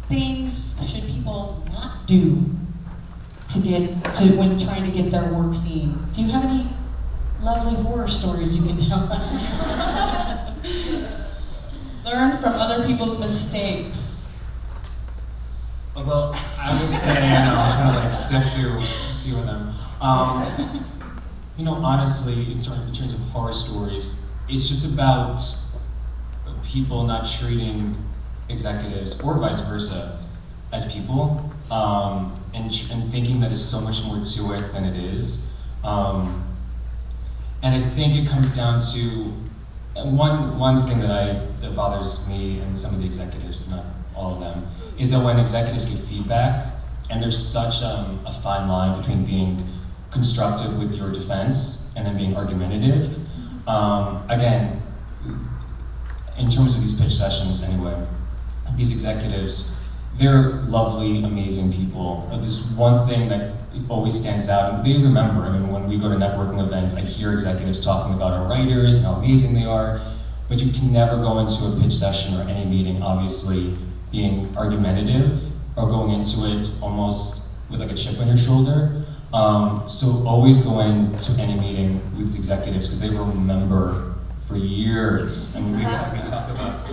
things should people not do when trying to get their work seen? Do you have any lovely horror stories you can tell us? Learn from other people's mistakes. Well, I would say, I'll kind of like sift through a few of them. Honestly, in terms of horror stories, it's just about people not treating executives, or vice versa, as people, and thinking that it's so much more to it than it is. And I think it comes down to one thing that bothers me and some of the executives, not all of them, is that when executives give feedback, and there's such a fine line between being constructive with your defense and then being argumentative. Again, in terms of these pitch sessions anyway, these executives, they're lovely, amazing people. This one thing that always stands out, and they remember, when we go to networking events, I hear executives talking about our writers and how amazing they are, but you can never go into a pitch session or any meeting, obviously, being argumentative or going into it almost with like a chip on your shoulder. So always go into any meeting with executives because they will remember for years. We talk about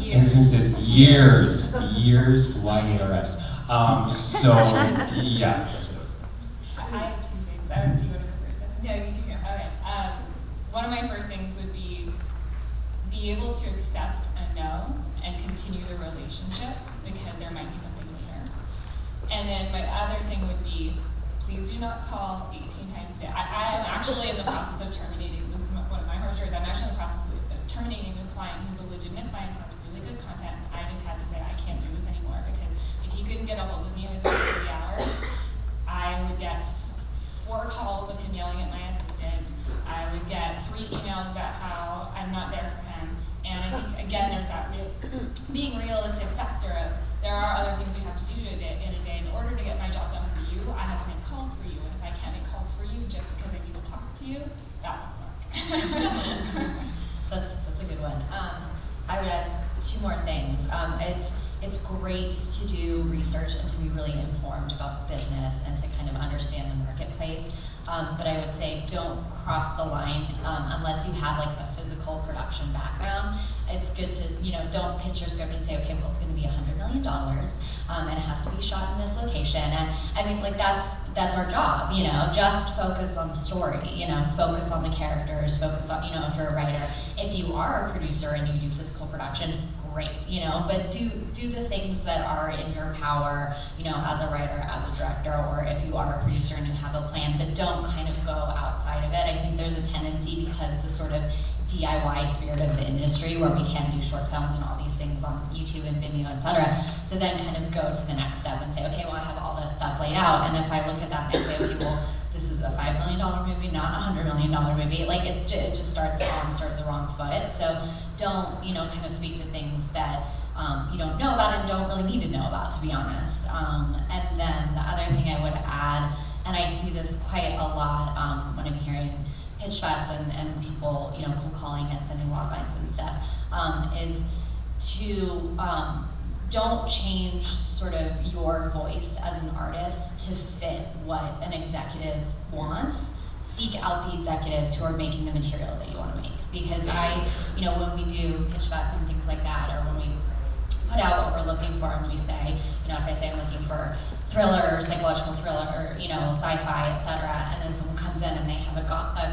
instances, years, Y-A-R-S. So, yeah. I have two things. Do you want to go first? No, you can go. Okay. One of my first things would be able to accept a no and continue the relationship because there might be something later. And then my other thing would be, please do not call 18 times a day. I am actually in the process of terminating, this is one of my horror stories, I'm actually in the process of terminating a client who's a legitimate client who has really good content. I just had to say I can't do this anymore because if he couldn't get a hold of me within 3 hours, I would get 4 calls of him yelling at my assistant. I would get 3 emails about how I'm not there for him. And I think, again, there's that being realistic factor of there are other things you have to do in a day. In order to get my job done for you, I have to make calls for you. And if I can't make calls for you just because I need to talk to you, that won't work. That's a good one. I would add 2 more things. It's great to do research and to be really informed about business and to kind of understand the marketplace. But I would say don't cross the line unless you have like a physical production background. It's good to, don't pitch your script and say, okay, well, it's going to be $100 million and it has to be shot in this location. And I mean, like that's our job, just focus on the story, focus on the characters, focus on, if you're a writer. If you are a producer and you do physical production, great, but do the things that are in your power, as a writer, as a director, or if you are a producer and you have a plan, but don't kind of go outside of it. I think there's a tendency because the sort of DIY spirit of the industry where we can do short films and all these things on YouTube and Vimeo, etc., to then kind of go to the next step and say, okay, well, I have all this stuff laid out, and if I look at that and I say, okay, well, this is a $5 million movie, not a $100 million movie, like it just starts on sort of the wrong foot. So don't, kind of speak to things that you don't know about and don't really need to know about, to be honest. And then the other thing I would add, and I see this quite a lot when I'm hearing pitch fests and people, cold calling and sending log lines and stuff, is to don't change sort of your voice as an artist to fit what an executive wants. Seek out the executives who are making the material that you want to make. Because when we do pitch fests and things like that, or when we put out what we're looking for and we say, if I say I'm looking for thriller or psychological thriller or, sci-fi, etc., and then someone comes in and they have a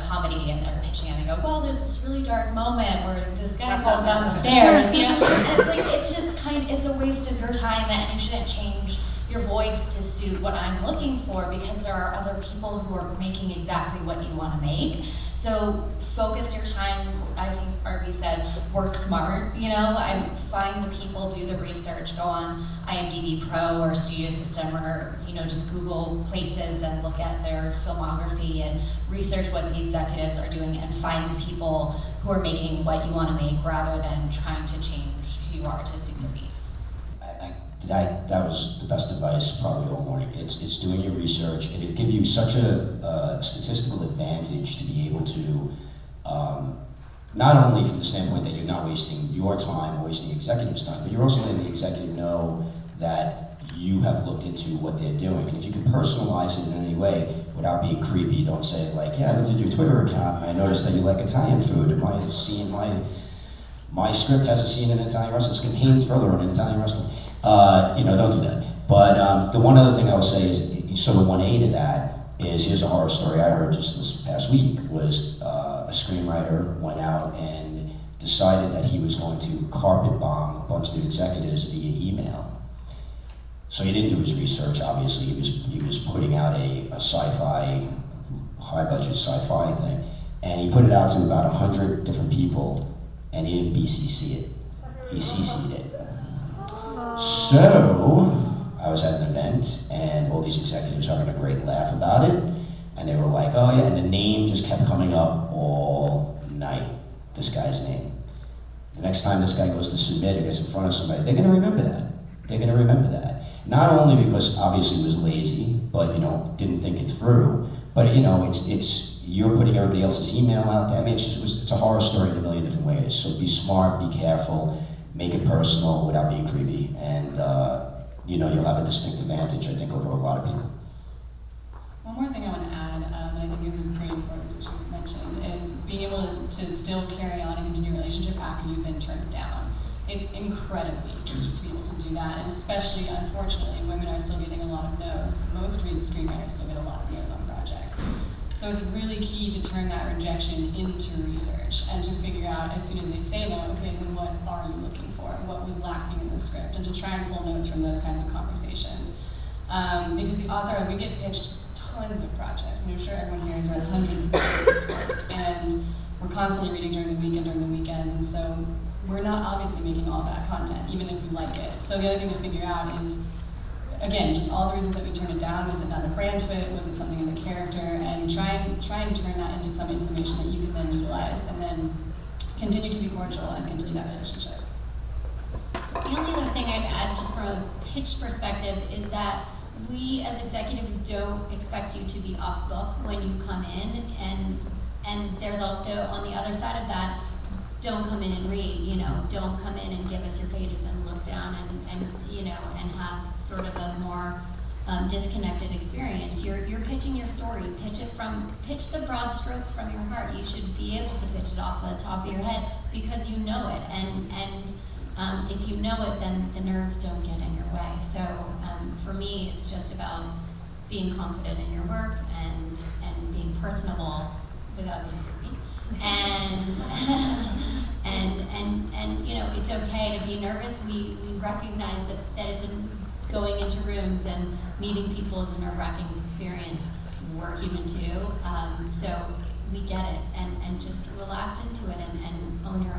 comedy and they're pitching and they go, well, there's this really dark moment where this guy falls down the stairs, and it's like, it's just it's a waste of your time, and you shouldn't change your voice to suit what I'm looking for because there are other people who are making exactly what you want to make. So focus your time. I think Arby said, work smart, I find the people, do the research, go on IMDb Pro or Studio System or, just Google places and look at their filmography and research what the executives are doing and find the people who are making what you want to make rather than trying to change who you are to suit their needs. That was the best advice probably all morning. It's doing your research, and it gives you such a statistical advantage to be able to, not only from the standpoint that you're not wasting your time or wasting the executive's time, but you're also letting the executive know that you have looked into what they're doing. And if you can personalize it in any way without being creepy, don't say like, yeah, I looked at your Twitter account and I noticed that you like Italian food. Am I seeing my script has a scene in an Italian restaurant, it's contained further in an Italian restaurant. Don't do that. But the one other thing I will say is, sort of 1A to that, is here's a horror story I heard just this past week, was a screenwriter went out and decided that he was going to carpet bomb a bunch of executives via email. So he didn't do his research, obviously. He was putting out a sci-fi, high-budget sci-fi thing, and he put it out to about 100 different people, and he didn't BCC it. He CC'd it. So I was at an event, and all these executives were having a great laugh about it, and they were like, oh yeah, and the name just kept coming up all night, this guy's name. The next time this guy goes to submit or gets in front of somebody, they're gonna remember that. They're gonna remember that. Not only because obviously he was lazy, but didn't think it through, but it's you're putting everybody else's email out there. I mean, it's a horror story in a million different ways. So be smart, be careful, make it personal without being creepy, and you'll have a distinct advantage, I think, over a lot of people. One more thing I want to add that I think is very important, which you mentioned, is being able to still carry on and continue a relationship after you've been turned down. It's incredibly key to be able to do that, and especially, unfortunately, women are still getting a lot of no's. Most screenwriters still get a lot of no's on projects. So it's really key to turn that rejection into research and to figure out, as soon as they say no, okay, then what are you looking for? What was lacking in the script? And to try and pull notes from those kinds of conversations. Because the odds are we get pitched tons of projects, and I'm sure everyone here has read hundreds of thousands of scripts, and we're constantly reading during the weekend, during the weekends, and so we're not obviously making all that content, even if we like it. So the other thing to figure out is, again, just all the reasons that we turned it down. Was it not a brand fit? Was it something in the character? And try and turn that into some information that you can then utilize, and then continue to be cordial and continue that relationship. The only other thing I'd add, just from a pitch perspective, is that we as executives don't expect you to be off book when you come in, and there's also, on the other side of that, don't come in and read, don't come in and give us your pages and look down and have sort of a more disconnected experience. You're pitching your story. Pitch the broad strokes from your heart. You should be able to pitch it off the top of your head because you know it, and if you know it, then the nerves don't get in your way. So for me, it's just about being confident in your work and being personable without being creepy. And it's okay to be nervous. We recognize that it's going into rooms and meeting people is a nerve-wracking experience. We're human too, so we get it, and just relax into it and own your